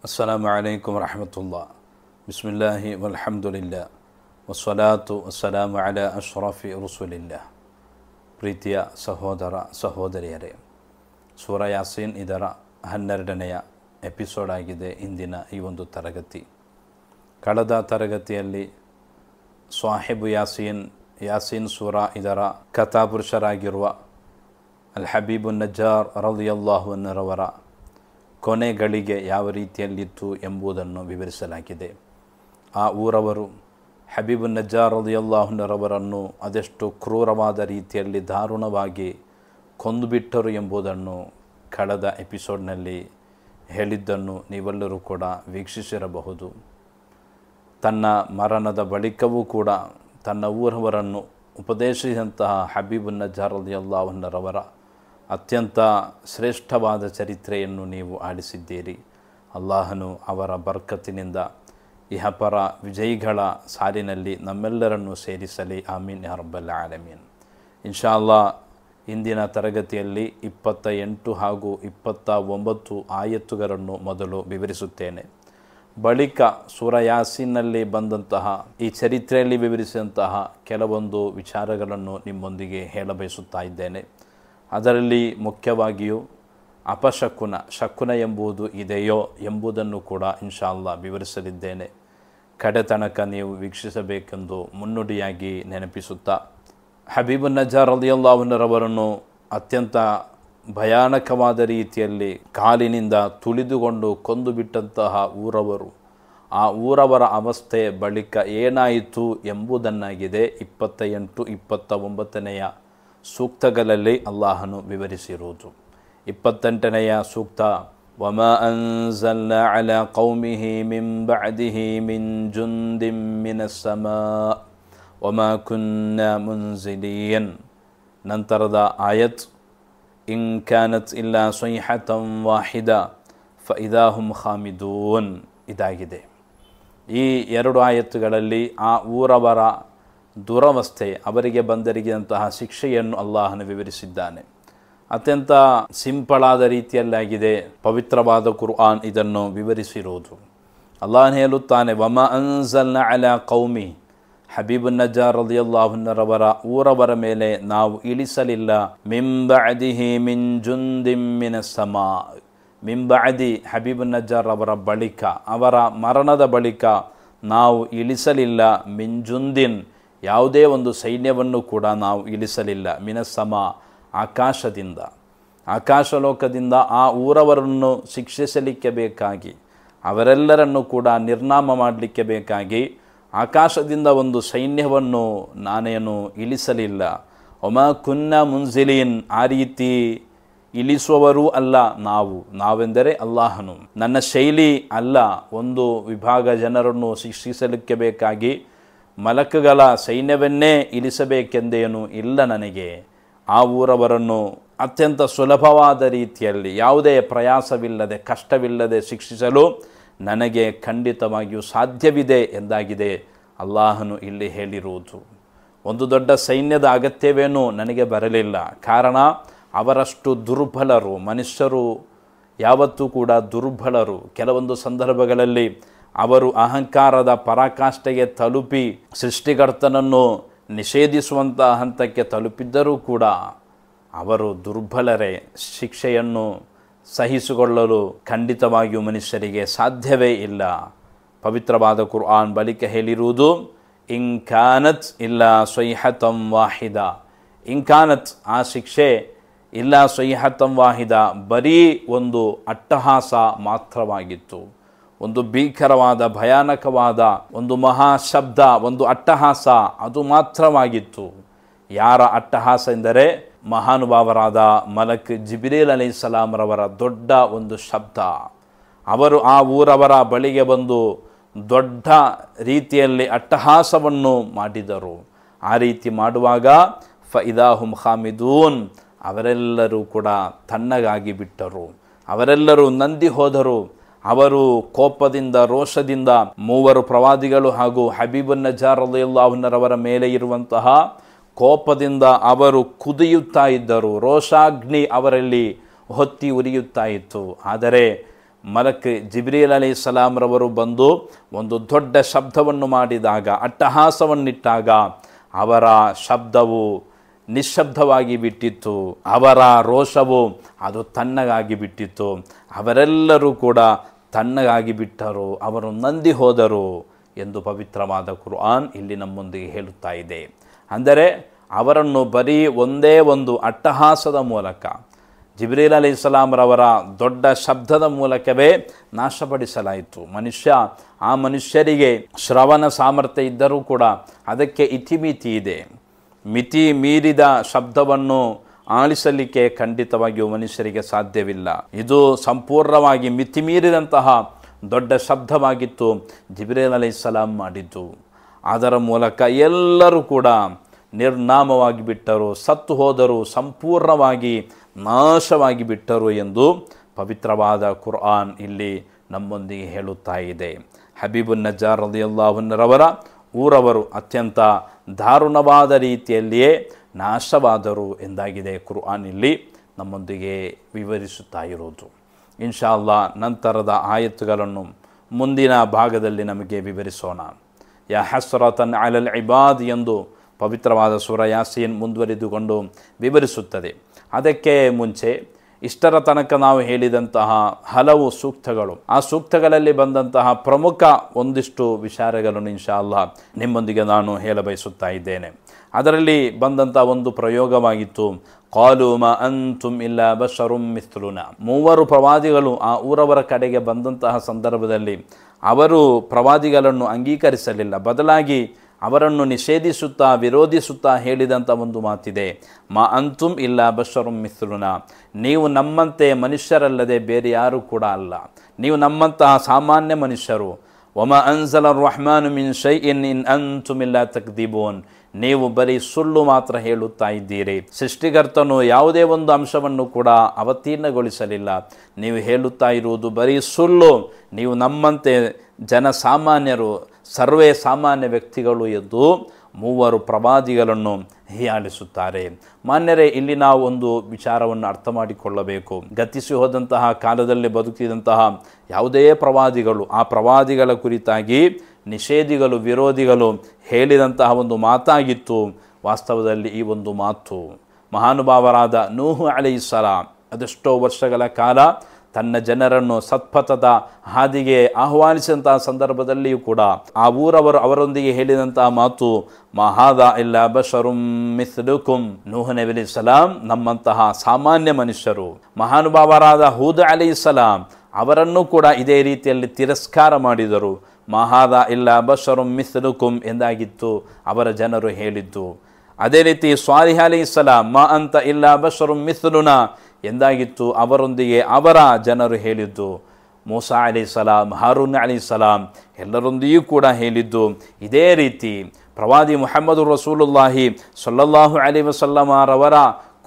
ಅಸ್ಸಲಾಮು ಅಲೈಕುಂ ವರಹಮತುಲ್ಲಾ. ಬಿಸ್ಮಿಲ್ಲಾಹಿ ವಲ್ಹಮ್ದುಲಿಲ್ಲಾ ವಸ್ಸಲಾತು ವಸ್ಸಲಾಮು ಅಲಾ ಅಶ್ರಫಿ ರಸೂಲಿಲ್ಲಾ. ಪ್ರೀತಿಯ ಸಹೋದರ ಸಹೋದರಿಯರೇ, ಸೂರ ಯಾಸೀನ್ ಇದರ 12ನೆಯ ಎಪಿಸೋಡ್ ಆಗಿದೆ ಇಂದಿನ ಈ ಒಂದು ತರಗತಿ. ಕಳೆದ ತರಗತಿಯಲ್ಲಿ ಸಾಹಿಬು ಯಾಸೀನ್ ಸೂರ ಇದರ ಕಥಾಪುರುಷರಾಗಿರುವ ಅಲ್ ಹಬೀಬುನ್ ನಜ್ಜಾರ್ ರಲಿಯಲ್ಲಾಹು ಅನ್ಹುರವರ ಕೊನೆಗಳಿಗೆ ಯಾವ ರೀತಿಯಲ್ಲಿತ್ತು ಎಂಬುದನ್ನು ವಿವರಿಸಲಾಗಿದೆ. ಆ ಊರವರು ಹಬೀಬುನ್ ನಜ್ಜಾರ್ ರಲಿಯಲ್ಲಾಹು ಅನ್ಹುರವರನ್ನು ಅದೆಷ್ಟು ಕ್ರೂರವಾದ ರೀತಿಯಲ್ಲಿ ದಾರುಣವಾಗಿ ಕೊಂದುಬಿಟ್ಟರು ಎಂಬುದನ್ನು ಕಳೆದ ಎಪಿಸೋಡ್ನಲ್ಲಿ ಹೇಳಿದ್ದನ್ನು ನೀವೆಲ್ಲರೂ ಕೂಡ ವೀಕ್ಷಿಸಿರಬಹುದು. ತನ್ನ ಮರಣದ ಬಳಿಕವೂ ಕೂಡ ತನ್ನ ಊರವರನ್ನು ಉಪದೇಶಿಸಿದಂತಹ ಹಬೀಬುನ್ ನಜ್ಜಾರ್ ರಲಿಯಲ್ಲಾಹು ಅನ್ಹುರವರ ಅತ್ಯಂತ ಶ್ರೇಷ್ಠವಾದ ಚರಿತ್ರೆಯನ್ನು ನೀವು ಆಲಿಸಿದ್ದೀರಿ. ಅಲ್ಲಾಹನು ಅವರ ಬರ್ಕತ್ತಿನಿಂದ ಇಹಪರ ವಿಜಯಿಗಳ ಸಾಲಿನಲ್ಲಿ ನಮ್ಮೆಲ್ಲರನ್ನು ಸೇರಿಸಲಿ, ಆಮೀನ್ ಯಾ ರಬ್ಬಲ್ ಆಲಮೀನ್. ಇನ್ಶಾ ಅಲ್ಲಾ ಇಂದಿನ ತರಗತಿಯಲ್ಲಿ 28 ಹಾಗೂ 29 ಆಯತ್ತುಗಳನ್ನು ಮೊದಲು ವಿವರಿಸುತ್ತೇನೆ. ಬಳಿಕ ಸೂರ ಯಾಸೀನ್ನಲ್ಲಿ ಬಂದಂತಹ ಈ ಚರಿತ್ರೆಯಲ್ಲಿ ವಿವರಿಸಿದಂತಹ ಕೆಲವೊಂದು ವಿಚಾರಗಳನ್ನು ನಿಮ್ಮೊಂದಿಗೆ ಹೇಳಬಯಸುತ್ತಾ ಇದ್ದೇನೆ. ಅದರಲ್ಲಿ ಮುಖ್ಯವಾಗಿಯೂ ಶಕುನ ಎಂಬುದು ಇದೆಯೋ ಎಂಬುದನ್ನು ಕೂಡ ಇನ್ಶಾ ಅಲ್ಲಾ ವಿವರಿಸಲಿದ್ದೇನೆ. ಕಡೆ ತನಕ ನೀವು ವೀಕ್ಷಿಸಬೇಕೆಂದು ಮುನ್ನುಡಿಯಾಗಿ ನೆನಪಿಸುತ್ತಾ, ಹಬೀಬುನ್ ನಜ್ಜಾರ್ ರಲಿಯಲ್ಲಾಹು ಅನ್ಹುರವರನ್ನು ಅತ್ಯಂತ ಭಯಾನಕವಾದ ರೀತಿಯಲ್ಲಿ ಕಾಲಿನಿಂದ ತುಳಿದುಕೊಂಡು ಕೊಂದು ಬಿಟ್ಟಂತಹ ಊರವರು, ಆ ಊರವರ ಅವಸ್ಥೆ ಬಳಿಕ ಏನಾಯಿತು ಎಂಬುದನ್ನಾಗಿದೆ 28, 29ನೆಯ ಸೂಕ್ತಗಳಲ್ಲಿ ಅಲ್ಲಾಹನು ವಿವರಿಸಿರುವುದು. 28ನೆಯ ಸೂಕ್ತ, ವಮಾ ಅನ್ಜಲ್ನಾ ಅಲಾ ಕೌಮಿಹಿ ಮಿನ್ ಬಅದಿಹಿ ಮಿನ್ ಜುಂದಿನ್ ಮಿನಸ್ ಸಮಾ ವಮಾ ಕುನ್ನಾ ಮುನ್ಜಿಲೀನ್. ನಂತರದ ಆಯತ್, ಇನ್ ಕಾನತ್ ಇಲ್ಲಾ ಸೈಹತಂ ವಾಹಿದಾ ಫಇದಾ ಹುಮ್ ಖಾಮಿದೂನ್ ಇದಾಗಿದೆ. ಈ ಎರಡು ಆಯತ್ತುಗಳಲ್ಲಿ ಆ ಊರವರ ದುರವಸ್ಥೆ, ಅವರಿಗೆ ಬಂದರಿಗಿದಂತಹ ಶಿಕ್ಷೆಯನ್ನು ಅಲ್ಲಾಹನು ವಿವರಿಸಿದ್ದಾನೆ. ಅತ್ಯಂತ ಸಿಂಪಳಾದ ರೀತಿಯಲ್ಲಾಗಿದೆ ಪವಿತ್ರವಾದ ಕುರ್ಆನ್ ಇದನ್ನು ವಿವರಿಸಿರುವುದು. ಅಲ್ಲಾಹನು ಹೇಳುತ್ತಾನೆ, ವಮಾ ಅನ್ಜಲ್ನಾ ಅಲಾ ಕೌಮಿ, ಹಬೀಬುನ್ ನಜ್ಜಾರ್ ರಲಿಯಲ್ಲಾಹು ಅನ್ಹುರವರ ಊರವರ ಮೇಲೆ ನಾವು ಇಳಿಸಲಿಲ್ಲ, ಮಿನ್ ಬಅದಿಹಿ ಮಿನ್ ಜುಂದಿನ್ ಮಿನಸ್ ಸಮಾ, ಮಿನ್ ಬಅದಿ ಹಬೀಬುನ್ ನಜ್ಜಾರ್ ಅವರ ಬಳಿಕ, ಅವರ ಮರಣದ ಬಳಿಕ ನಾವು ಇಳಿಸಲಿಲ್ಲ, ಮಿನ್ ಜುಂದಿನ್ ಯಾವುದೇ ಒಂದು ಸೈನ್ಯವನ್ನು ಕೂಡ ನಾವು ಇಳಿಸಲಿಲ್ಲ, ಮಿನಸ್ ಸಮಾ ಆಕಾಶದಿಂದ, ಆಕಾಶಲೋಕದಿಂದ ಆ ಊರವರನ್ನು ಶಿಕ್ಷಿಸಲಿಕ್ಕೆ ಬೇಕಾಗಿ, ಅವರೆಲ್ಲರನ್ನು ಕೂಡ ನಿರ್ನಾಮ ಮಾಡಲಿಕ್ಕೆ ಬೇಕಾಗಿ ಆಕಾಶದಿಂದ ಒಂದು ಸೈನ್ಯವನ್ನು ನಾನೇನು ಇಳಿಸಲಿಲ್ಲ. ಒಮಾ ಕುನ್ನಾ ಮುನ್ಜಿಲೀನ್, ಆ ರೀತಿ ಇಳಿಸುವವರೂ ಅಲ್ಲ ನಾವೆಂದರೆ ಅಲ್ಲಾಹನು. ನನ್ನ ಶೈಲಿ ಅಲ್ಲ ಒಂದು ವಿಭಾಗ ಜನರನ್ನು ಶಿಕ್ಷಿಸಲಿಕ್ಕೆ ಬೇಕಾಗಿ ಮಲಕುಗಳ ಸೈನ್ಯವನ್ನೇ ಇಳಿಸಬೇಕೆಂದೇನು ಇಲ್ಲ ನನಗೆ. ಆ ಊರವರನ್ನು ಅತ್ಯಂತ ಸುಲಭವಾದ ರೀತಿಯಲ್ಲಿ ಯಾವುದೇ ಪ್ರಯಾಸವಿಲ್ಲದೆ ಕಷ್ಟವಿಲ್ಲದೆ ಶಿಕ್ಷಿಸಲು ನನಗೆ ಖಂಡಿತವಾಗಿಯೂ ಸಾಧ್ಯವಿದೆ ಎಂದಾಗಿದೆ ಅಲ್ಲಾಹನು ಇಲ್ಲಿ ಹೇಳಿರುವುದು. ಒಂದು ದೊಡ್ಡ ಸೈನ್ಯದ ಅಗತ್ಯವೇನೂ ನನಗೆ ಬರಲಿಲ್ಲ. ಕಾರಣ ಅವರಷ್ಟು ದುರ್ಬಲರು. ಮನುಷ್ಯರು ಯಾವತ್ತೂ ಕೂಡ ದುರ್ಬಲರು. ಕೆಲವೊಂದು ಸಂದರ್ಭಗಳಲ್ಲಿ ಅವರು ಅಹಂಕಾರದ ಪರಾಕಾಷ್ಠೆಗೆ ತಲುಪಿ ಸೃಷ್ಟಿಕರ್ತನನ್ನು ನಿಷೇಧಿಸುವಂಥ ಹಂತಕ್ಕೆ ತಲುಪಿದ್ದರೂ ಕೂಡ ಅವರು ದುರ್ಬಲರೇ. ಶಿಕ್ಷೆಯನ್ನು ಸಹಿಸಿಕೊಳ್ಳಲು ಖಂಡಿತವಾಗಿಯೂ ಮನುಷ್ಯರಿಗೆ ಸಾಧ್ಯವೇ ಇಲ್ಲ. ಪವಿತ್ರವಾದ ಕುರ್ಆನ್ ಬಳಿಕ ಹೇಳಿರುವುದು, ಇನ್ ಕಾನತ್ ಇಲ್ಲಾ ಸೈಹತಂ ವಾಹಿದಾ, ಇನ್ ಕಾನತ್ ಆ ಶಿಕ್ಷೆ ಇಲ್ಲಾ ಸೈಹತಂ ವಾಹಿದಾ ಬರೀ ಒಂದು ಅಟ್ಟಹಾಸ ಮಾತ್ರವಾಗಿತ್ತು. ಒಂದು ಭೀಕರವಾದ ಭಯಾನಕವಾದ ಒಂದು ಮಹಾಶಬ್ದ, ಒಂದು ಅಟ್ಟಹಾಸ, ಅದು ಮಾತ್ರವಾಗಿತ್ತು. ಯಾರ ಅಟ್ಟಹಾಸ ಎಂದರೆ ಮಹಾನುಭಾವರಾದ ಮಲಕ್ ಜಿಬ್ರೀಲ್ ಅಲೈಹಿಸ್ಸಲಾಮರವರ ದೊಡ್ಡ ಒಂದು ಶಬ್ದ. ಅವರು ಆ ಊರವರ ಬಳಿಗೆ ಬಂದು ದೊಡ್ಡ ರೀತಿಯಲ್ಲಿ ಅಟ್ಟಹಾಸವನ್ನು ಮಾಡಿದರು. ಆ ರೀತಿ ಮಾಡುವಾಗ ಫಇದಾ ಹುಮ್ ಖಾಮಿದೂನ್, ಅವರೆಲ್ಲರೂ ಕೂಡ ತಣ್ಣಗಾಗಿ ಬಿಟ್ಟರು, ಅವರೆಲ್ಲರೂ ನಂದಿ ಹೋದರು. ಅವರು ಕೋಪದಿಂದ ರೋಷದಿಂದ ಮೂವರು ಪ್ರವಾದಿಗಳು ಹಾಗೂ ಹಬೀಬುನ್ ನಜ್ಜಾರ್ ರಲಿಯಲ್ಲಾಹು ಅನ್ಹುರವರ ಮೇಲೆ ಇರುವಂತಹ ಕೋಪದಿಂದ ಅವರು ಕುದಿಯುತ್ತಾ ಇದ್ದರು. ರೋಷಾಗ್ನಿ ಅವರಲ್ಲಿ ಹೊತ್ತಿ ಉರಿಯುತ್ತಾ ಇತ್ತು. ಆದರೆ ಮಲಕ್ ಜಿಬ್ರೀಲ್ ಅಲೈಹಿಸ್ಸಲಾಮ್ರವರು ಬಂದು ಒಂದು ದೊಡ್ಡ ಶಬ್ದವನ್ನು ಮಾಡಿದಾಗ, ಅಟ್ಟಹಾಸವನ್ನಿಟ್ಟಾಗ ಅವರ ಶಬ್ದವು ನಿಶ್ಶಬ್ದವಾಗಿ ಬಿಟ್ಟಿತ್ತು, ಅವರ ರೋಷವು ಅದು ತಣ್ಣಗಾಗಿ ಬಿಟ್ಟಿತ್ತು. ಅವರೆಲ್ಲರೂ ಕೂಡ ತಣ್ಣಗಾಗಿ ಬಿಟ್ಟರು, ಅವರು ನಂದಿ ಹೋದರು ಎಂದು ಪವಿತ್ರವಾದ ಕುರ್ಆನ್ ಇಲ್ಲಿ ನಮ್ಮೊಂದಿಗೆ ಹೇಳುತ್ತಾ ಇದೆ. ಅಂದರೆ ಅವರನ್ನು ಬರೀ ಒಂದೇ ಒಂದು ಅಟ್ಟಹಾಸದ ಮೂಲಕ, ಜಿಬ್ರೀಲ್ ಅಲೈಹಿಸ್ಸಲಾಮ್ರವರ ದೊಡ್ಡ ಶಬ್ದದ ಮೂಲಕವೇ ನಾಶಪಡಿಸಲಾಯಿತು. ಆ ಮನುಷ್ಯರಿಗೆ ಶ್ರವಣ ಸಾಮರ್ಥ್ಯ ಇದ್ದರೂ ಕೂಡ ಅದಕ್ಕೆ ಇತಿಮಿತಿ ಇದೆ. ಮಿತಿ ಮೀರಿದ ಶಬ್ದವನ್ನು ಆಲಿಸಲಿಕ್ಕೆ ಖಂಡಿತವಾಗಿಯೂ ಮನುಷ್ಯರಿಗೆ ಸಾಧ್ಯವಿಲ್ಲ. ಇದು ಸಂಪೂರ್ಣವಾಗಿ ಮಿತಿ ಮೀರಿದಂತಹ ದೊಡ್ಡ ಶಬ್ದವಾಗಿತ್ತು ಜಿಬ್ರೀಲ್ ಅಲೈಹಿಸ್ಸಲಾಂ ಮಾಡಿದ್ದು. ಅದರ ಮೂಲಕ ಎಲ್ಲರೂ ಕೂಡ ನಿರ್ನಾಮವಾಗಿ ಬಿಟ್ಟರು, ಸತ್ತು ಹೋದರು, ಸಂಪೂರ್ಣವಾಗಿ ನಾಶವಾಗಿ ಬಿಟ್ಟರು ಎಂದು ಪವಿತ್ರವಾದ ಕುರ್ಆನ್ ಇಲ್ಲಿ ನಮ್ಮೊಂದಿಗೆ ಹೇಳುತ್ತಾ ಇದೆ. ಹಬೀಬುನ್ ನಜ್ಜಾರ್ ರಲಿಯಲ್ಲಾಹು ಅನ್ಹುರವರ ಊರವರು ಅತ್ಯಂತ ದಾರುಣವಾದ ರೀತಿಯಲ್ಲಿಯೇ ನಾಶವಾದರು ಎಂದಾಗಿದೆ ಕುರ್ಆನ್ ಇಲ್ಲಿ ನಮ್ಮೊಂದಿಗೆ ವಿವರಿಸುತ್ತಾ ಇರುವುದು. ಇನ್ಶಾ ಅಲ್ಲಾ ನಂತರದ ಆಯತ್ತುಗಳನ್ನು ಮುಂದಿನ ಭಾಗದಲ್ಲಿ ನಮಗೆ ವಿವರಿಸೋಣ. ಯಾ ಹಸ್ರತನ್ ಅಲಲ್ ಇಬಾದ್ ಎಂದು ಪವಿತ್ರವಾದ ಸೂರ ಯಾಸೀನ್ ಮುಂದುವರಿದುಕೊಂಡು ವಿವರಿಸುತ್ತದೆ. ಅದಕ್ಕೆ ಮುಂಚೆ ಇಷ್ಟರ ತನಕ ನಾವು ಹೇಳಿದಂತಹ ಹಲವು ಸೂಕ್ತಗಳು, ಆ ಸೂಕ್ತಗಳಲ್ಲಿ ಬಂದಂತಹ ಪ್ರಮುಖ ಒಂದಿಷ್ಟು ವಿಚಾರಗಳನ್ನು ಇನ್ಶಾ ಅಲ್ಲಾ ನಿಮ್ಮೊಂದಿಗೆ ನಾನು ಹೇಳಬಯಸುತ್ತಾ ಇದ್ದೇನೆ. ಅದರಲ್ಲಿ ಬಂದಂಥ ಒಂದು ಪ್ರಯೋಗವಾಗಿತ್ತು, ಕಾಲು ಮ ಅಂತುಂ ಇಲ್ಲ ಬಶರುಂ ಮಿಸ್ಲುನಾ. ಮೂವರು ಪ್ರವಾದಿಗಳು ಆ ಊರವರ ಕಡೆಗೆ ಬಂದಂತಹ ಸಂದರ್ಭದಲ್ಲಿ ಅವರು ಪ್ರವಾದಿಗಳನ್ನು ಅಂಗೀಕರಿಸಲಿಲ್ಲ, ಬದಲಾಗಿ ಅವರನ್ನು ನಿಷೇಧಿಸುತ್ತಾ ವಿರೋಧಿಸುತ್ತಾ ಹೇಳಿದಂಥ ಒಂದು ಮಾತಿದೆ, ಮಾ ಅಂತುಂ ಇಲ್ಲ ಬಶರುಂ ಮಿಸ್ಲುನಾ. ನೀವು ನಮ್ಮಂತೆ ಮನುಷ್ಯರಲ್ಲದೆ ಬೇರೆ ಯಾರೂ ಕೂಡ ಅಲ್ಲ, ನೀವು ನಮ್ಮಂತಹ ಸಾಮಾನ್ಯ ಮನುಷ್ಯರು. ವಮಾ ಅನ್ಜಲ ರಹ್ಮಾನು ಮಿನ್ ಶೈಇನ್ ಇನ್ ಅಂತುಂ ಇಲ್ಲ ತಕ್ದಿಬೂನ್. ನೀವು ಬರೀ ಸುಳ್ಳು ಮಾತ್ರ ಹೇಳುತ್ತಾ ಇದ್ದೀರಿ. ಸೃಷ್ಟಿಕರ್ತನು ಯಾವುದೇ ಒಂದು ಅಂಶವನ್ನು ಕೂಡ ಅವತೀರ್ಣಗೊಳಿಸಲಿಲ್ಲ, ನೀವು ಹೇಳುತ್ತಾ ಇರುವುದು ಬರೀ ಸುಳ್ಳು, ನೀವು ನಮ್ಮಂತೆ ಜನಸಾಮಾನ್ಯರು, ಸರ್ವೇ ಸಾಮಾನ್ಯ ವ್ಯಕ್ತಿಗಳು ಎಂದು ಮೂವರು ಪ್ರವಾದಿಗಳನ್ನು ಹೀಯಾಳಿಸುತ್ತಾರೆ. ಮಾನ್ಯರೇ, ಇಲ್ಲಿ ನಾವು ಒಂದು ವಿಚಾರವನ್ನು ಅರ್ಥ ಮಾಡಿಕೊಳ್ಳಬೇಕು. ಗತಿಸಿ ಹೋದಂತಹ ಕಾಲದಲ್ಲಿ ಬದುಕಿದಂತಹ ಯಾವುದೇ ಪ್ರವಾದಿಗಳು, ಆ ಪ್ರವಾದಿಗಳ ಕುರಿತಾಗಿ ನಿಷೇಧಿಗಳು, ವಿರೋಧಿಗಳು ಹೇಳಿದಂತಹ ಒಂದು ಮಾತಾಗಿತ್ತು. ವಾಸ್ತವದಲ್ಲಿ ಈ ಒಂದು ಮಾತು ಮಹಾನುಭಾವರಾದ ನೂಹ್ ಅಲೈಹಿಸ್ಸಲಾಂ ಅದೆಷ್ಟೋ ವರ್ಷಗಳ ಕಾಲ ತನ್ನ ಜನರನ್ನು ಸತ್ಪಥದ ಹಾದಿಗೆ ಆಹ್ವಾನಿಸಿದಂತಹ ಸಂದರ್ಭದಲ್ಲಿಯೂ ಕೂಡ ಆ ಊರವರು ಅವರೊಂದಿಗೆ ಹೇಳಿದಂತಹ ಮಾತು, ಮಹಾದಾ ಇಲ್ಲ ಬಶರುಂ ಮಿಸ್ಲುಕುಂ. ನೂಹ್ ನಬಿ ಅಲೈಹಿಸ್ಸಲಾಂ ನಮ್ಮಂತಹ ಸಾಮಾನ್ಯ ಮನುಷ್ಯರು. ಮಹಾನುಭಾವರಾದ ಹೂದ್ ಅಲೈಹಿಸ್ಸಲಾಂ ಅವರನ್ನು ಕೂಡ ಇದೇ ರೀತಿಯಲ್ಲಿ ತಿರಸ್ಕಾರ ಮಾಡಿದರು. ಮಹಾದಾ ಇಲ್ಲ ಬಶರುಂ ಮಿಸ್ಲುಕುಂ ಎಂದಾಗಿತ್ತು ಅವರ ಜನರು ಹೇಳಿದ್ದು. ಅದೇ ರೀತಿ ಸ್ವಾಲಿಹ್ ಅಲೈಹಿಸ್ಸಲಾಂ ಮಾ ಅಂತ ಇಲ್ಲ ಬಶರುಂ ಮಿಸ್ಲುನಾ ಎಂದಾಗಿತ್ತು ಅವರೊಂದಿಗೆ ಅವರ ಜನರು ಹೇಳಿದ್ದು. ಮೂಸಾ ಅಲೈಹಿಸ್ಸಲಾಂ, ಹಾರೂನ್ ಅಲೈಹಿಸ್ಸಲಾಂ ಎಲ್ಲರೊಂದಿಗೂ ಕೂಡ ಹೇಳಿದ್ದು ಇದೇ ರೀತಿ. ಪ್ರವಾದಿ ಮುಹಮ್ಮದ್ ರಸೂಲುಲ್ಲಾಹಿ ಸಲ್ಲಲ್ಲಾಹು ಅಲೈಹಿ ವಸಲ್ಲಮರವರ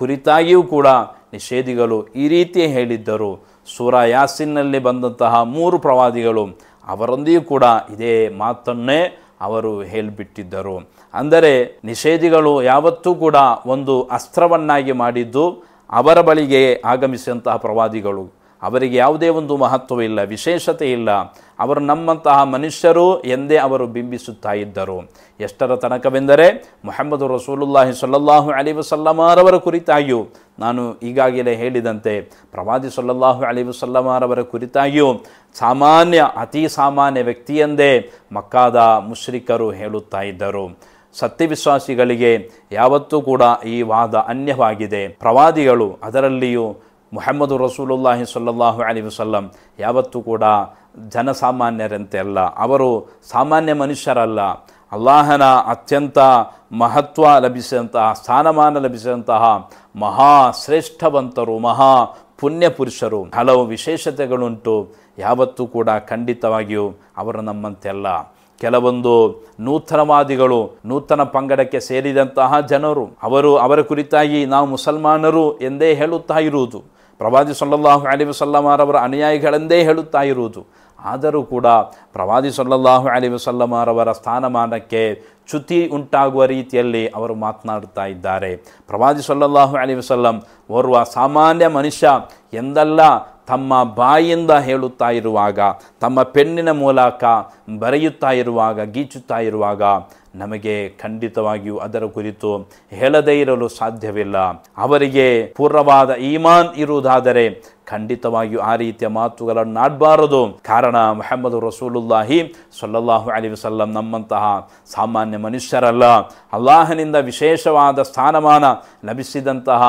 ಕುರಿತಾಗಿಯೂ ಕೂಡ ನಿಷೇಧಿಗಳು ಈ ರೀತಿ ಹೇಳಿದ್ದರು. ಸೂರಾ ಯಾಸಿನ್ನಲ್ಲಿ ಬಂದಂತಹ ಮೂರು ಪ್ರವಾದಿಗಳು ಅವರೊಂದಿಗೂ ಕೂಡ ಇದೇ ಮಾತನ್ನೇ ಅವರು ಹೇಳಿಬಿಟ್ಟಿದ್ದರು. ಅಂದರೆ ನಿಷೇಧಿಗಳು ಯಾವತ್ತೂ ಕೂಡ ಒಂದು ಅಸ್ತ್ರವನ್ನಾಗಿ ಮಾಡಿದ್ದು ಅವರ ಬಳಿಗೆ ಆಗಮಿಸಿದಂತಹ ಪ್ರವಾದಿಗಳು. ಅವರಿಗೆ ಯಾವುದೇ ಒಂದು ಮಹತ್ವವಿಲ್ಲ, ವಿಶೇಷತೆ ಇಲ್ಲ. ಅವರು ನಮ್ಮಂತಹ ಮನುಷ್ಯರು ಎಂದೇ ಅವರು ಬಿಂಬಿಸುತ್ತಾ ಇದ್ದರು. ಎಷ್ಟರ ತನಕವೆಂದರೆ ಮುಹಮ್ಮದ್ ರಸೂಲುಲ್ಲಾಹಿ ಸಲ್ಲಲ್ಲಾಹು ಅಲೈಹಿ ವಸಲ್ಲಮರವರ ಕುರಿತಾಗಿಯೂ, ನಾನು ಈಗಾಗಲೇ ಹೇಳಿದಂತೆ ಪ್ರವಾದಿ ಸಲ್ಲಲ್ಲಾಹು ಅಲೈಹಿ ವಸಲ್ಲಮರವರ ಕುರಿತಾಗಿಯೂ ಸಾಮಾನ್ಯ, ಅತಿ ಸಾಮಾನ್ಯ ವ್ಯಕ್ತಿಯೆಂದೇ ಮಕ್ಕಾದ ಮುಶ್ರಿಕರು ಹೇಳುತ್ತಾ ಇದ್ದರು. ಸತ್ಯವಿಶ್ವಾಸಿಗಳಿಗೆ ಯಾವತ್ತೂ ಕೂಡ ಈ ವಾದ ಅನ್ಯವಾಗಿದೆ. ಪ್ರವಾದಿಗಳು, ಅದರಲ್ಲಿಯೂ ಮುಹಮ್ಮದ್ ರಸೂಲುಲ್ಲಾಹಿ ಸಲ್ಲಲ್ಲಾಹು ಅಲೈಹಿ ವಸಲ್ಲಂ ಯಾವತ್ತೂ ಕೂಡ ಜನಸಾಮಾನ್ಯರಂತೆ ಅಲ್ಲ, ಅವರು ಸಾಮಾನ್ಯ ಮನುಷ್ಯರಲ್ಲ. ಅಲ್ಲಾಹನ ಅತ್ಯಂತ ಮಹತ್ವ ಲಭಿಸಿದಂತಹ, ಸ್ಥಾನಮಾನ ಲಭಿಸಿದಂತಹ ಮಹಾ ಶ್ರೇಷ್ಠವಂತರು, ಮಹಾ ಪುಣ್ಯ ಪುರುಷರು. ಹಲವು ವಿಶೇಷತೆಗಳುಂಟು. ಯಾವತ್ತೂ ಕೂಡ ಖಂಡಿತವಾಗಿಯೂ ಅವರು ನಮ್ಮಂತೆ ಅಲ್ಲ. ಕೆಲವೊಂದು ನೂತನವಾದಿಗಳು, ನೂತನ ಪಂಗಡಕ್ಕೆ ಸೇರಿದಂತಹ ಜನರು, ಅವರ ಕುರಿತಾಗಿ ನಾವು ಮುಸಲ್ಮಾನರು ಎಂದೇ ಹೇಳುತ್ತಾ ಇರುವುದು, ಪ್ರವಾದಿ ಸಲ್ಲಲ್ಲಾಹು ಅಲೈಹಿ ವಸಲ್ಲಮರವರ ಅನುಯಾಯಿಗಳೆಂದೇ ಹೇಳುತ್ತಾ ಇರುವುದು. ಆದರೂ ಕೂಡ ಪ್ರವಾದಿ ಸಲ್ಲಲ್ಲಾಹು ಅಲೈಹಿ ವಸಲ್ಲಮರವರ ಸ್ಥಾನಮಾನಕ್ಕೆ ಚ್ಯುತಿ ಉಂಟಾಗುವ ರೀತಿಯಲ್ಲಿ ಅವರು ಮಾತನಾಡುತ್ತಾ ಇದ್ದಾರೆ. ಪ್ರವಾದಿ ಸಲ್ಲಲ್ಲಾಹು ಅಲೈಹಿ ವಸಲ್ಲಂ ಓರ್ವ ಸಾಮಾನ್ಯ ಮನುಷ್ಯ ಎಂದೆಲ್ಲ ತಮ್ಮ ಬಾಯಿಂದ ಹೇಳುತ್ತಾ ಇರುವಾಗ, ತಮ್ಮ ಪೆನ್ನಿನ ಮೂಲಕ ಬರೆಯುತ್ತಾ ಇರುವಾಗ, ಗೀಚುತ್ತಾ ಇರುವಾಗ ನಮಗೆ ಖಂಡಿತವಾಗಿಯೂ ಅದರ ಕುರಿತು ಹೇಳದೇ ಇರಲು ಸಾಧ್ಯವಿಲ್ಲ. ಅವರಿಗೆ ಪೂರ್ಣವಾದ ಈಮಾನ್ ಇರುವುದಾದರೆ ಖಂಡಿತವಾಗಿಯೂ ಆ ರೀತಿಯ ಮಾತುಗಳನ್ನು ಆಡಬಾರದು. ಕಾರಣ ಮುಹಮ್ಮದ್ ರಸೂಲುಲ್ಲಾಹಿ ಸಲ್ಲಲ್ಲಾಹು ಅಲೈಹಿ ವಸಲ್ಲಂ ನಮ್ಮಂತಹ ಸಾಮಾನ್ಯ ಮನುಷ್ಯರಲ್ಲ. ಅಲ್ಲಾಹನಿಂದ ವಿಶೇಷವಾದ ಸ್ಥಾನಮಾನ ಲಭಿಸಿದಂತಹ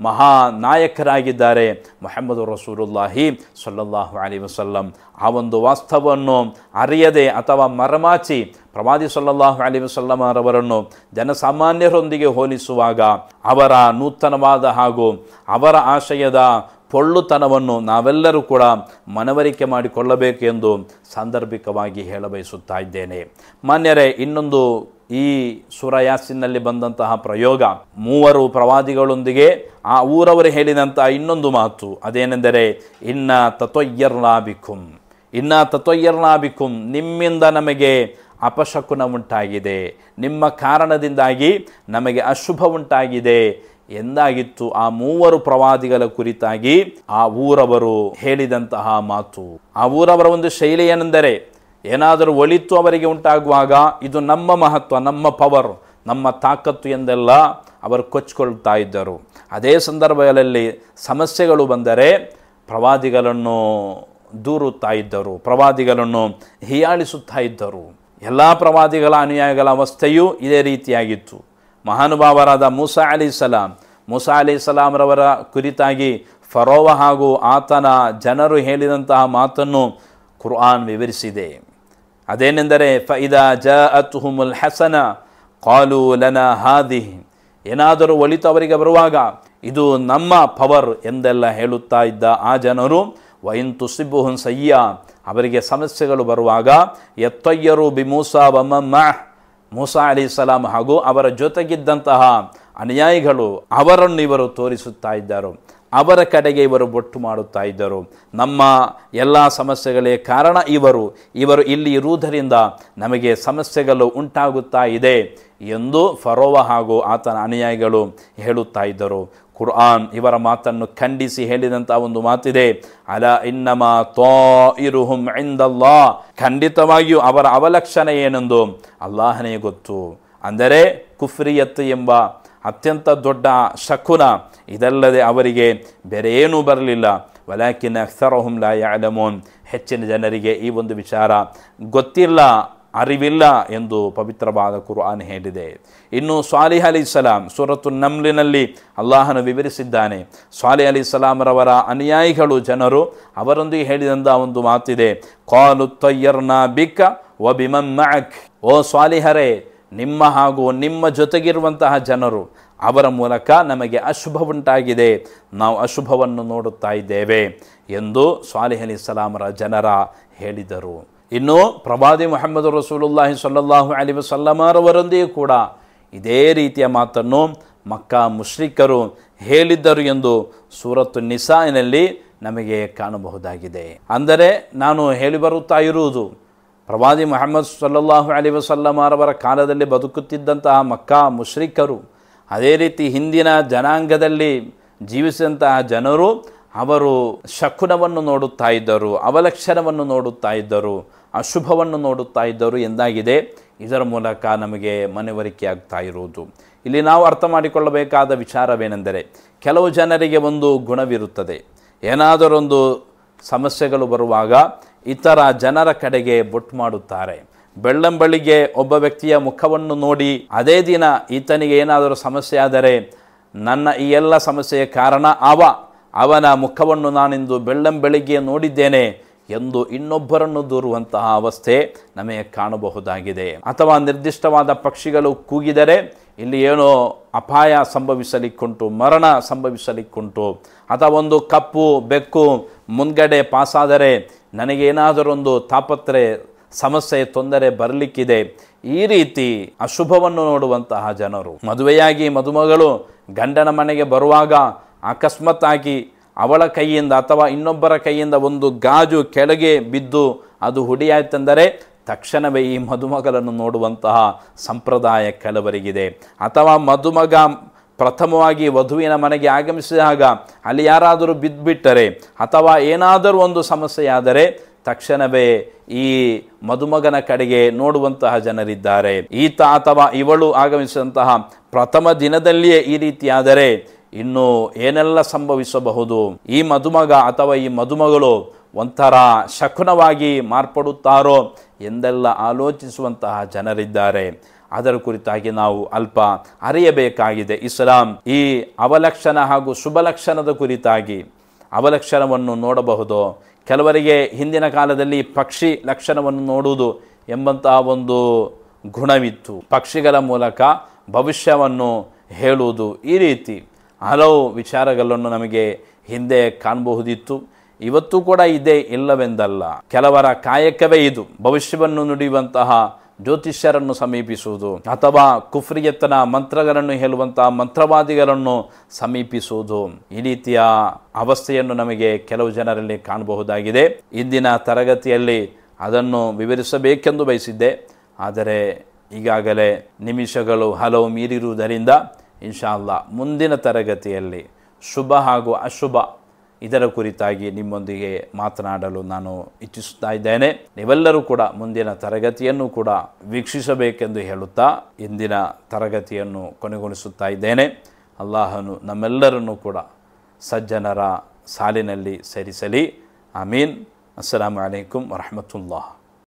ಮಹಾ ನಾಯಕರಾಗಿದ್ದಾರೆ ಮುಹಮ್ಮದ್ ರಸೂಲುಲ್ಲಾಹಿ ಸಲ್ಲಲ್ಲಾಹು ಅಲೈಹಿ ವಸಲ್ಲಂ. ಆ ಒಂದು ವಾಸ್ತವವನ್ನು ಅರಿಯದೆ ಅಥವಾ ಮರೆಮಾಚಿ ಪ್ರವಾದಿ ಸಲ್ಲಲ್ಲಾಹು ಅಲೈಹಿ ವಸಲ್ಲಮರವರನ್ನು ಜನಸಾಮಾನ್ಯರೊಂದಿಗೆ ಹೋಲಿಸುವಾಗ ಅವರ ನೂತನವಾದ ಹಾಗೂ ಅವರ ಆಶಯದ ಪೊಳ್ಳುತನವನ್ನು ನಾವೆಲ್ಲರೂ ಕೂಡ ಮನವರಿಕೆ ಮಾಡಿಕೊಳ್ಳಬೇಕು ಎಂದು ಸಾಂದರ್ಭಿಕವಾಗಿ ಹೇಳಬಯಸುತ್ತಾ ಇದ್ದೇನೆ. ಮಾನ್ಯರೇ, ಇನ್ನೊಂದು ಈ ಸೂರ ಯಾಸೀನ್ನಲ್ಲಿ ಬಂದಂತಹ ಪ್ರಯೋಗ, 3 ಪ್ರವಾದಿಗಳೊಂದಿಗೆ ಆ ಊರವರು ಹೇಳಿದಂತಹ ಇನ್ನೊಂದು ಮಾತು ಅದೇನೆಂದರೆ ಇನ್ನ ತತ್ವಯ್ಯರ್ನಾ ಬಿಕುಂ, ನಿಮ್ಮಿಂದ ನಮಗೆ ಅಪಶಕುನ ಉಂಟಾಗಿದೆ, ನಿಮ್ಮ ಕಾರಣದಿಂದಾಗಿ ನಮಗೆ ಅಶುಭ ಉಂಟಾಗಿದೆ ಎಂದಾಗಿತ್ತು. ಆ 3 ಪ್ರವಾದಿಗಳ ಕುರಿತಾಗಿ ಆ ಊರವರು ಹೇಳಿದಂತಹ ಮಾತು. ಆ ಊರವರ ಒಂದು ಶೈಲಿ ಏನೆಂದರೆ, ಏನಾದರೂ ಒಳಿತು ಅವರಿಗೆ ಉಂಟಾಗುವಾಗ ಇದು ನಮ್ಮ ಮಹತ್ವ, ನಮ್ಮ ಪವರ್, ನಮ್ಮ ತಾಕತ್ತು ಎಂದೆಲ್ಲ ಅವರು ಕೊಚ್ಚಿಕೊಳ್ತಾ ಇದ್ದರು. ಅದೇ ಸಂದರ್ಭಗಳಲ್ಲಿ ಸಮಸ್ಯೆಗಳು ಬಂದರೆ ಪ್ರವಾದಿಗಳನ್ನು ದೂರುತ್ತಾ ಇದ್ದರು, ಪ್ರವಾದಿಗಳನ್ನು ಹೀಯಾಳಿಸುತ್ತಾ ಇದ್ದರು. ಎಲ್ಲ ಪ್ರವಾದಿಗಳ ಅನುಯಾಯಿಗಳ ಅವಸ್ಥೆಯೂ ಇದೇ ರೀತಿಯಾಗಿತ್ತು. ಮಹಾನುಭಾವರಾದ ಮೂಸಾ ಅಲೈಹಿಸ್ಸಲಾಮರವರ ಕುರಿತಾಗಿ ಫರೋವ ಹಾಗೂ ಆತನ ಜನರು ಹೇಳಿದಂತಹ ಮಾತನ್ನು ಕುರ್ಆನ್ ವಿವರಿಸಿದೆ. ಅದೇನೆಂದರೆ ಫೈದಾ ಜಾಅತ್ಹುಮುಲ್ ಹಸನ ಕಾಲು ಲನಾ ಹಾದಿಹಿ, ಏನಾದರೂ ಒಳಿತು ಅವರಿಗೆ ಬರುವಾಗ ಇದು ನಮ್ಮ ಪವರ್ ಎಂದೆಲ್ಲ ಹೇಳುತ್ತಾ ಇದ್ದ ಆ ಜನರು ವೈನ್ ತುಸಿಬುಹುನ್ ಸಯ್ಯ, ಅವರಿಗೆ ಸಮಸ್ಯೆಗಳು ಬರುವಾಗ ಯತ್ತಯ್ಯರು ಬಿ ಮೂಸಾ ಮೂಸಾ ಅಲೈಹಿಸ್ಸಲಾಂ ಹಾಗೂ ಅವರ ಜೊತೆಗಿದ್ದಂತಹ ಅನುಯಾಯಿಗಳು ಅವರನ್ನು ಇವರು ತೋರಿಸುತ್ತಾ ಇದ್ದರು, ಅವರ ಕಡೆಗೆ ಇವರು ಬೊಟ್ಟು ಮಾಡುತ್ತಾ ಇದ್ದರು. ನಮ್ಮ ಎಲ್ಲ ಸಮಸ್ಯೆಗಳೇ ಕಾರಣ ಇವರು ಇಲ್ಲಿ ಇರುವುದರಿಂದ ನಮಗೆ ಸಮಸ್ಯೆಗಳು ಉಂಟಾಗುತ್ತಾ ಇದೆ ಎಂದು ಫರೋವ ಹಾಗೂ ಆತನ ಅನುಯಾಯಿಗಳು ಹೇಳುತ್ತಾ ಇದ್ದರು. ಕುರ್ಆನ್ ಇವರ ಮಾತನ್ನು ಖಂಡಿಸಿ ಹೇಳಿದಂಥ ಒಂದು ಮಾತಿದೆ, ಅಲಾ ಇನ್ನಮಾ ತಾಯಿರುಹುಂ ಇಂದಲ್ಲಾಹ್, ಖಂಡಿತವಾಗಿಯೂ ಅವರ ಅವಲಕ್ಷಣ ಏನೆಂದು ಅಲ್ಲಾಹನೇ ಗೊತ್ತು. ಅಂದರೆ ಕುಫ್ರಿಯತ್ ಎಂಬ ಅತ್ಯಂತ ದೊಡ್ಡ ಶಕುನ, ಇದಲ್ಲದೆ ಅವರಿಗೆ ಬೇರೆ ಏನೂ ಬರಲಿಲ್ಲ. ವಲಾಕಿನ್ ಅಕ್ಸರಹುಂ ಲಾ ಯಅಲಮೂನ್, ಹೆಚ್ಚಿನ ಜನರಿಗೆ ಈ ಒಂದು ವಿಚಾರ ಗೊತ್ತಿಲ್ಲ, ಅರಿವಿಲ್ಲ ಎಂದು ಪವಿತ್ರವಾದ ಕುರ್ಆನ್ ಹೇಳಿದೆ. ಇನ್ನು ಸಾಲಿಹ್ ಅಲೈಹಿಸ್ಸಲಾಂ ಸೂರತು ನಮ್ಲಿನಲ್ಲಿ ಅಲ್ಲಾಹನು ವಿವರಿಸಿದ್ದಾನೆ. ಸಾಲಿಹ್ ಅಲೈಹಿಸ್ಸಲಾಮರವರ ಅನುಯಾಯಿಗಳು ಜನರು ಅವರೊಂದಿಗೆ ಹೇಳಿದಂಥ ಒಂದು ಮಾತಿದೆ, ಕಾಲು ತಯ್ಯರ್ನಾ ಬಿಕ ವ ಬಿಮನ್ ಮಅಕ್, ಓ ಸಾಲಿಹರೇ, ನಿಮ್ಮ ಹಾಗೂ ನಿಮ್ಮ ಜೊತೆಗಿರುವಂತಹ ಜನರು ಅವರ ಮೂಲಕ ನಮಗೆ ಅಶುಭ ಉಂಟಾಗಿದೆ, ನಾವು ಅಶುಭವನ್ನು ನೋಡುತ್ತಾ ಇದ್ದೇವೆ ಎಂದು ಸಾಲಿಹ್ ಅಲೈಹಿಸ್ಸಲಾಮರ ಜನರ ಹೇಳಿದರು. ಇನ್ನು ಪ್ರವಾದಿ ಮುಹಮ್ಮದ್ ರಸೂಲುಲ್ಲಾಹಿ ಸಲ್ಲಲ್ಲಾಹು ಅಲೈಹಿ ವಸಲ್ಲಮರವರೊಂದಿಗೆ ಕೂಡ ಇದೇ ರೀತಿಯ ಮಾತನ್ನು ಮಕ್ಕಾ ಮುಶ್ರಿಕರು ಹೇಳಿದ್ದರು ಎಂದು ಸೂರತ್ತು ನಿಸಾನಲ್ಲಿ ನಮಗೆ ಕಾಣಬಹುದಾಗಿದೆ. ಅಂದರೆ ನಾನು ಹೇಳಿ ಬರುತ್ತಾ ಇರುವುದು, ಪ್ರವಾದಿ ಮುಹಮ್ಮದ್ ಸಲ್ಲಲ್ಲಾಹು ಅಲೈಹಿ ವಸಲ್ಲಮರವರ ಕಾಲದಲ್ಲಿ ಬದುಕುತ್ತಿದ್ದಂತಹ ಮಕ್ಕಾ ಮುಶ್ರಿಕರು, ಅದೇ ರೀತಿ ಹಿಂದಿನ ಜನಾಂಗದಲ್ಲಿ ಜೀವಿಸಿದಂತಹ ಜನರು ಅವರು ಶಕುನವನ್ನು ನೋಡುತ್ತಾ ಇದ್ದರು, ಅವಲಕ್ಷಣವನ್ನು ನೋಡುತ್ತಾ ಇದ್ದರು, ಅಶುಭವನ್ನು ನೋಡುತ್ತಾ ಇದ್ದರು ಎಂದಾಗಿದೆ. ಇದರ ಮೂಲಕ ನಮಗೆ ಮನವರಿಕೆ ಆಗ್ತಾ ಇರುವುದು. ಇಲ್ಲಿ ನಾವು ಅರ್ಥ ಮಾಡಿಕೊಳ್ಳಬೇಕಾದ ವಿಚಾರವೇನೆಂದರೆ, ಕೆಲವು ಜನರಿಗೆ ಒಂದು ಗುಣವಿರುತ್ತದೆ, ಏನಾದರೊಂದು ಸಮಸ್ಯೆಗಳು ಬರುವಾಗ ಇತರ ಜನರ ಕಡೆಗೆ ಬೊಟ್ಟು ಮಾಡುತ್ತಾರೆ. ಬೆಳ್ಳಂಬಳಿಗೆ ಒಬ್ಬ ವ್ಯಕ್ತಿಯ ಮುಖವನ್ನು ನೋಡಿ ಅದೇ ದಿನ ಈತನಿಗೆ ಏನಾದರೂ ಸಮಸ್ಯೆ ಆದರೆ ನನ್ನ ಈ ಎಲ್ಲ ಸಮಸ್ಯೆಯ ಕಾರಣ ಅವನ ಮುಖವನ್ನು ನಾನಿಂದು ಬೆಳ್ಳಂಬೆಳಿಗ್ಗೆ ನೋಡಿದ್ದೇನೆ ಎಂದು ಇನ್ನೊಬ್ಬರನ್ನು ದೂರುವಂತಹ ಅವಸ್ಥೆ ನಮಗೆ ಕಾಣಬಹುದಾಗಿದೆ. ಅಥವಾ ನಿರ್ದಿಷ್ಟವಾದ ಪಕ್ಷಿಗಳು ಕೂಗಿದರೆ ಇಲ್ಲಿ ಏನೋ ಅಪಾಯ ಸಂಭವಿಸಲಿಕ್ಕುಂಟು, ಮರಣ ಸಂಭವಿಸಲಿಕ್ಕುಂಟು, ಅಥವಾ ಒಂದು ಕಪ್ಪು ಬೆಕ್ಕು ಮುಂದ್ಗಡೆ ಪಾಸಾದರೆ ನನಗೇನಾದರೊಂದು ತಾಪತ್ರೆ ಸಮಸ್ಯೆ ತೊಂದರೆ ಬರಲಿಕ್ಕಿದೆ. ಈ ರೀತಿ ಅಶುಭವನ್ನು ನೋಡುವಂತಹ ಜನರು, ಮದುವೆಯಾಗಿ ಮದುಮಗಳು ಗಂಡನ ಮನೆಗೆ ಬರುವಾಗ ಅಕಸ್ಮಾತ್ತಾಗಿ ಅವಳ ಕೈಯಿಂದ ಅಥವಾ ಇನ್ನೊಬ್ಬರ ಕೈಯಿಂದ ಒಂದು ಗಾಜು ಕೆಳಗೆ ಬಿದ್ದು ಅದು ಹುಡಿಯಾಯ್ತೆಂದರೆ ತಕ್ಷಣವೇ ಈ ಮದುಮಗಳನ್ನು ನೋಡುವಂತಹ ಸಂಪ್ರದಾಯ ಕೆಲವರಿಗಿದೆ. ಅಥವಾ ಮದುಮಗ ಪ್ರಥಮವಾಗಿ ವಧುವಿನ ಮನೆಗೆ ಆಗಮಿಸಿದಾಗ ಅಲ್ಲಿ ಯಾರಾದರೂ ಬಿದ್ದುಬಿಟ್ಟರೆ ಅಥವಾ ಏನಾದರೂ ಒಂದು ಸಮಸ್ಯೆಯಾದರೆ ತಕ್ಷಣವೇ ಈ ಮದುಮಗನ ಕಡೆಗೆ ನೋಡುವಂತಹ ಜನರಿದ್ದಾರೆ. ಈತ ಅಥವಾ ಇವಳು ಆಗಮಿಸಿದಂತಹ ಪ್ರಥಮ ದಿನದಲ್ಲಿಯೇ ಈ ರೀತಿಯಾದರೆ ಇನ್ನು ಏನೆಲ್ಲ ಸಂಭವಿಸಬಹುದು, ಈ ಮದುಮಗ ಅಥವಾ ಈ ಮದುಮಗಳು ಒಂಥರ ಶಕುನವಾಗಿ ಮಾರ್ಪಡುತ್ತಾರೋ ಎಂದೆಲ್ಲ ಆಲೋಚಿಸುವಂತಹ ಜನರಿದ್ದಾರೆ. ಅದರ ಕುರಿತಾಗಿ ನಾವು ಅಲ್ಪ ಅರಿಯಬೇಕಾಗಿದೆ. ಇಸ್ಲಾಂ ಈ ಅವಲಕ್ಷಣ ಹಾಗೂ ಶುಭಲಕ್ಷಣದ ಕುರಿತಾಗಿ ಅವಲಕ್ಷಣವನ್ನು ನೋಡಬಹುದು. ಕೆಲವರಿಗೆ ಹಿಂದಿನ ಕಾಲದಲ್ಲಿ ಪಕ್ಷಿ ಲಕ್ಷಣವನ್ನು ನೋಡುವುದು ಎಂಬಂತಹ ಒಂದು ಗುಣವಿತ್ತು. ಪಕ್ಷಿಗಳ ಮೂಲಕ ಭವಿಷ್ಯವನ್ನು ಹೇಳುವುದು, ಈ ರೀತಿ ಹಲವು ವಿಚಾರಗಳನ್ನು ನಮಗೆ ಹಿಂದೆ ಕಾಣಬಹುದಿತ್ತು. ಇವತ್ತು ಕೂಡ ಇದೆ, ಇಲ್ಲವೆಂದಲ್ಲ. ಕೆಲವರ ಕಾಯಕವೇ ಇದು. ಭವಿಷ್ಯವನ್ನು ನುಡಿಯುವಂತಹ ಜ್ಯೋತಿಷ್ಯರನ್ನು ಸಮೀಪಿಸುವುದು ಅಥವಾ ಕುಫ್ರಿಯತ್ತನ ಮಂತ್ರಗಳನ್ನು ಹೇಳುವಂತಹ ಮಂತ್ರವಾದಿಗಳನ್ನು ಸಮೀಪಿಸುವುದು, ಈ ರೀತಿಯ ಅವಸ್ಥೆಯನ್ನು ನಮಗೆ ಕೆಲವು ಜನರಲ್ಲಿ ಕಾಣಬಹುದಾಗಿದೆ. ಇಂದಿನ ತರಗತಿಯಲ್ಲಿ ಅದನ್ನು ವಿವರಿಸಬೇಕೆಂದು ಬಯಸಿದ್ದೆ, ಆದರೆ ಈಗಾಗಲೇ ನಿಮಿಷಗಳು ಹಲವು ಮೀರಿರುವುದರಿಂದ ಇನ್ಶಾ ಅಲ್ಲಾ ಮುಂದಿನ ತರಗತಿಯಲ್ಲಿ ಶುಭ ಹಾಗೂ ಅಶುಭ ಇದರ ಕುರಿತಾಗಿ ನಿಮ್ಮೊಂದಿಗೆ ಮಾತನಾಡಲು ನಾನು ಇಚ್ಛಿಸುತ್ತಾ ಇದ್ದೇನೆ. ನೀವೆಲ್ಲರೂ ಕೂಡ ಮುಂದಿನ ತರಗತಿಯನ್ನು ಕೂಡ ವೀಕ್ಷಿಸಬೇಕೆಂದು ಹೇಳುತ್ತಾ ಇಂದಿನ ತರಗತಿಯನ್ನು ಕೊನೆಗೊಳಿಸುತ್ತಾ ಇದ್ದೇನೆ. ಅಲ್ಲಾಹನು ನಮ್ಮೆಲ್ಲರನ್ನು ಕೂಡ ಸಜ್ಜನರ ಸಾಲಿನಲ್ಲಿ ಸೇರಿಸಲಿ. ಆಮೀನ್. ಅಸ್ಸಲಾಮು ಅಲೈಕುಂ ವರಹಮತುಲ್ಲಾಹ್.